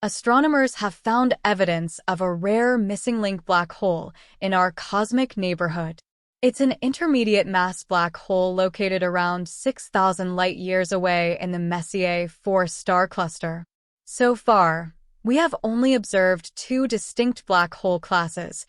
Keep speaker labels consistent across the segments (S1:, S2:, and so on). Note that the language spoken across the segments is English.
S1: Astronomers have found evidence of a rare missing link black hole in our cosmic neighborhood. It's an intermediate mass black hole located around 6,000 light-years away in the Messier 4 star cluster. So far, we have only observed two distinct black hole classes: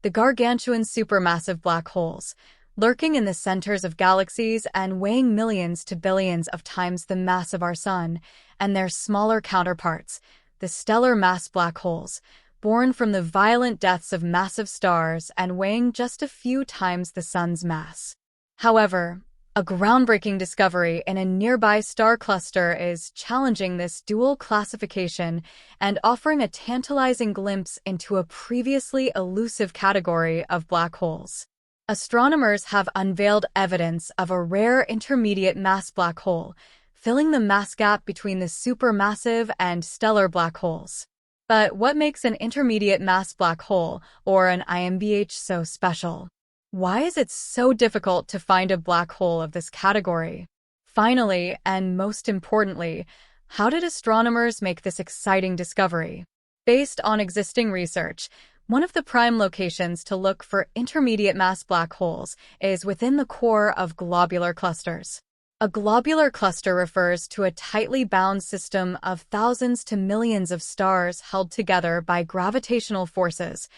S1: the gargantuan supermassive black holes, lurking in the centers of galaxies and weighing millions to billions of times the mass of our Sun, and their smaller counterparts, the stellar mass black holes, born from the violent deaths of massive stars and weighing just a few times the Sun's mass. However, a groundbreaking discovery in a nearby star cluster is challenging this dual classification and offering a tantalizing glimpse into a previously elusive category of black holes. Astronomers have unveiled evidence of a rare intermediate mass black hole, filling the mass gap between the supermassive and stellar black holes. But what makes an intermediate mass black hole, or an IMBH, so special? Why is it so difficult to find a black hole of this category? Finally, and most importantly, how did astronomers make this exciting discovery? Based on existing research, one of the prime locations to look for intermediate mass black holes is within the core of globular clusters. A globular cluster refers to a tightly bound system of thousands to millions of stars held together by gravitational forces,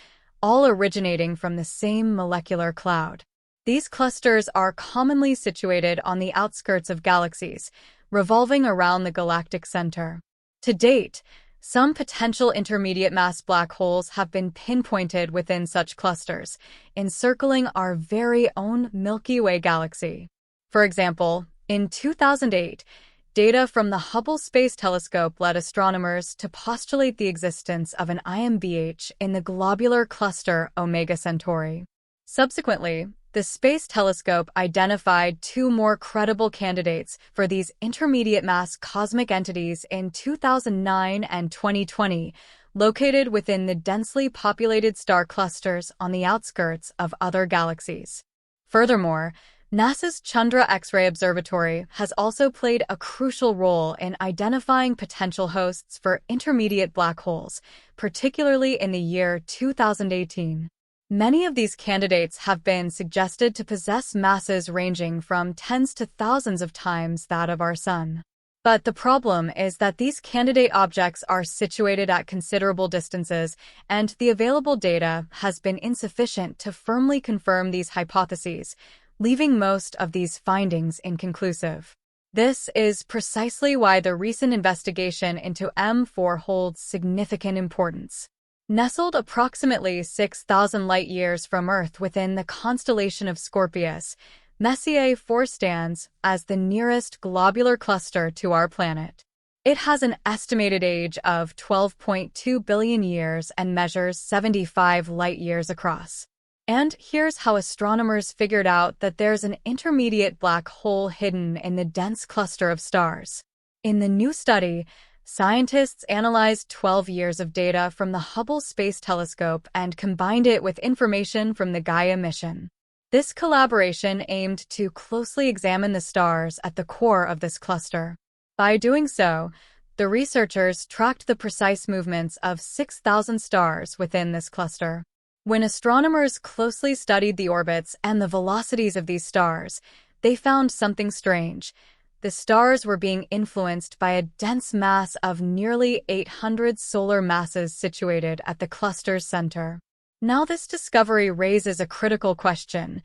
S1: all originating from the same molecular cloud. These clusters are commonly situated on the outskirts of galaxies, revolving around the galactic center. To date, some potential intermediate mass black holes have been pinpointed within such clusters, encircling our very own Milky Way galaxy. For example, in 2008, data from the Hubble Space Telescope led astronomers to postulate the existence of an IMBH in the globular cluster Omega Centauri. Subsequently, the Space Telescope identified two more credible candidates for these intermediate mass cosmic entities in 2009 and 2020, located within the densely populated star clusters on the outskirts of other galaxies. Furthermore, NASA's Chandra X-ray Observatory has also played a crucial role in identifying potential hosts for intermediate black holes, particularly in the year 2018. Many of these candidates have been suggested to possess masses ranging from tens to thousands of times that of our Sun. But the problem is that these candidate objects are situated at considerable distances, and the available data has been insufficient to firmly confirm these hypotheses, leaving most of these findings inconclusive. This is precisely why the recent investigation into M4 holds significant importance. Nestled approximately 6,000 light-years from Earth within the constellation of Scorpius, Messier 4 stands as the nearest globular cluster to our planet. It has an estimated age of 12.2 billion years and measures 75 light-years across. And here's how astronomers figured out that there's an intermediate black hole hidden in the dense cluster of stars. In the new study, scientists analyzed 12 years of data from the Hubble Space Telescope and combined it with information from the Gaia mission. This collaboration aimed to closely examine the stars at the core of this cluster. By doing so, the researchers tracked the precise movements of 6,000 stars within this cluster. When astronomers closely studied the orbits and the velocities of these stars, they found something strange. The stars were being influenced by a dense mass of nearly 800 solar masses situated at the cluster's center. Now this discovery raises a critical question.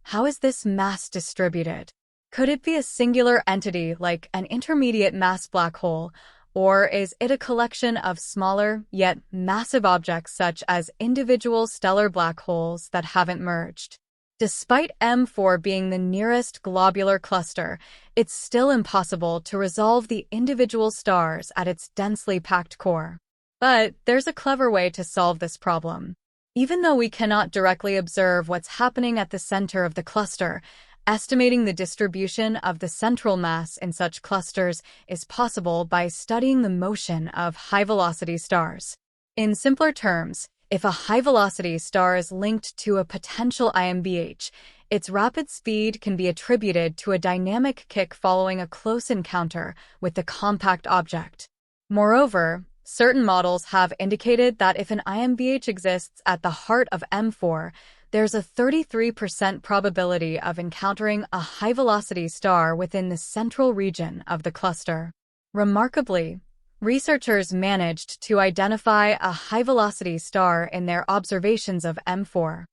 S1: How is this mass distributed? Could it be a singular entity like an intermediate mass black hole, or is it a collection of smaller, yet massive objects such as individual stellar black holes that haven't merged? Despite M4 being the nearest globular cluster, it's still impossible to resolve the individual stars at its densely packed core. But there's a clever way to solve this problem. Even though we cannot directly observe what's happening at the center of the cluster, estimating the distribution of the central mass in such clusters is possible by studying the motion of high-velocity stars. In simpler terms, if a high-velocity star is linked to a potential IMBH, its rapid speed can be attributed to a dynamic kick following a close encounter with the compact object. Moreover, Certain models have indicated that if an IMBH exists at the heart of M4, there's a 33% probability of encountering a high-velocity star within the central region of the cluster. Remarkably, researchers managed to identify a high-velocity star in their observations of M4.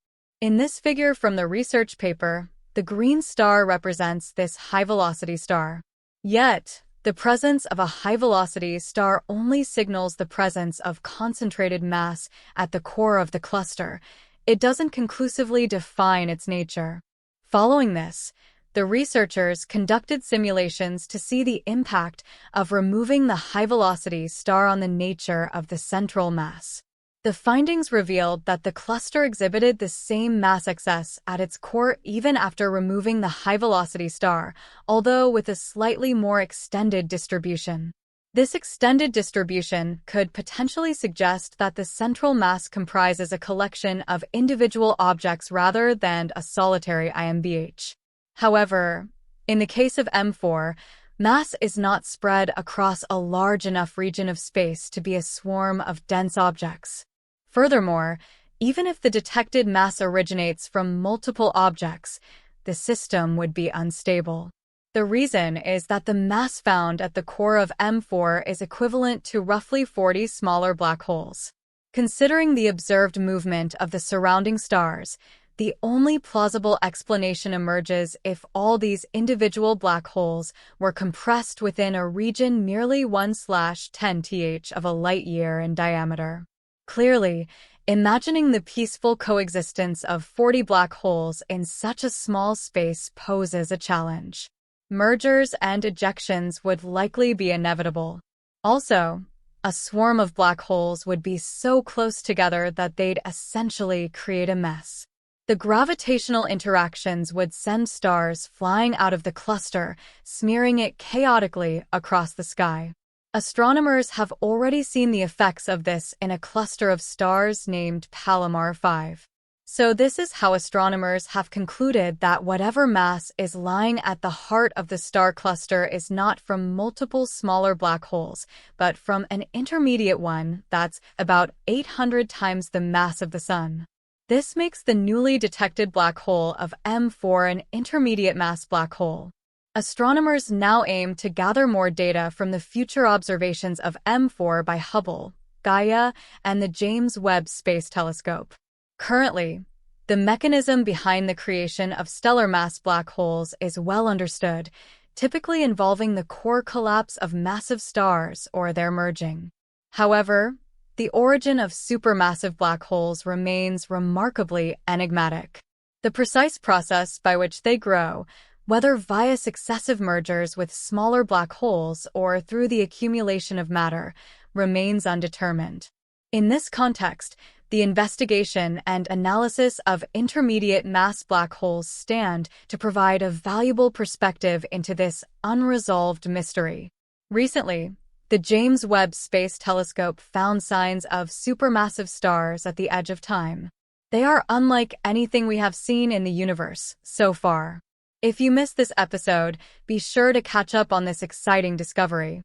S1: In this figure from the research paper, the green star represents this high-velocity star. Yet, the presence of a high-velocity star only signals the presence of concentrated mass at the core of the cluster. It doesn't conclusively define its nature. Following this, the researchers conducted simulations to see the impact of removing the high-velocity star on the nature of the central mass. The findings revealed that the cluster exhibited the same mass excess at its core even after removing the high-velocity star, although with a slightly more extended distribution. This extended distribution could potentially suggest that the central mass comprises a collection of individual objects rather than a solitary IMBH. However, in the case of M4, mass is not spread across a large enough region of space to be a swarm of dense objects. Furthermore, even if the detected mass originates from multiple objects, the system would be unstable. The reason is that the mass found at the core of M4 is equivalent to roughly 40 smaller black holes. Considering the observed movement of the surrounding stars, the only plausible explanation emerges if all these individual black holes were compressed within a region merely 1/10th of a light-year in diameter. Clearly, imagining the peaceful coexistence of 40 black holes in such a small space poses a challenge. Mergers and ejections would likely be inevitable. Also, a swarm of black holes would be so close together that they'd essentially create a mess. The gravitational interactions would send stars flying out of the cluster, smearing it chaotically across the sky. Astronomers have already seen the effects of this in a cluster of stars named Palomar 5. So this is how astronomers have concluded that whatever mass is lying at the heart of the star cluster is not from multiple smaller black holes, but from an intermediate one that's about 800 times the mass of the Sun. This makes the newly detected black hole of M4 an intermediate mass black hole. Astronomers now aim to gather more data from the future observations of M4 by Hubble, Gaia, and the James Webb Space Telescope. Currently, the mechanism behind the creation of stellar mass black holes is well understood, typically involving the core collapse of massive stars or their merging. However, the origin of supermassive black holes remains remarkably enigmatic. The precise process by which they grow, whether via successive mergers with smaller black holes or through the accumulation of matter, remains undetermined. In this context, the investigation and analysis of intermediate mass black holes stand to provide a valuable perspective into this unresolved mystery. Recently, the James Webb Space Telescope found signs of supermassive stars at the edge of time. They are unlike anything we have seen in the universe so far. If you missed this episode, be sure to catch up on this exciting discovery.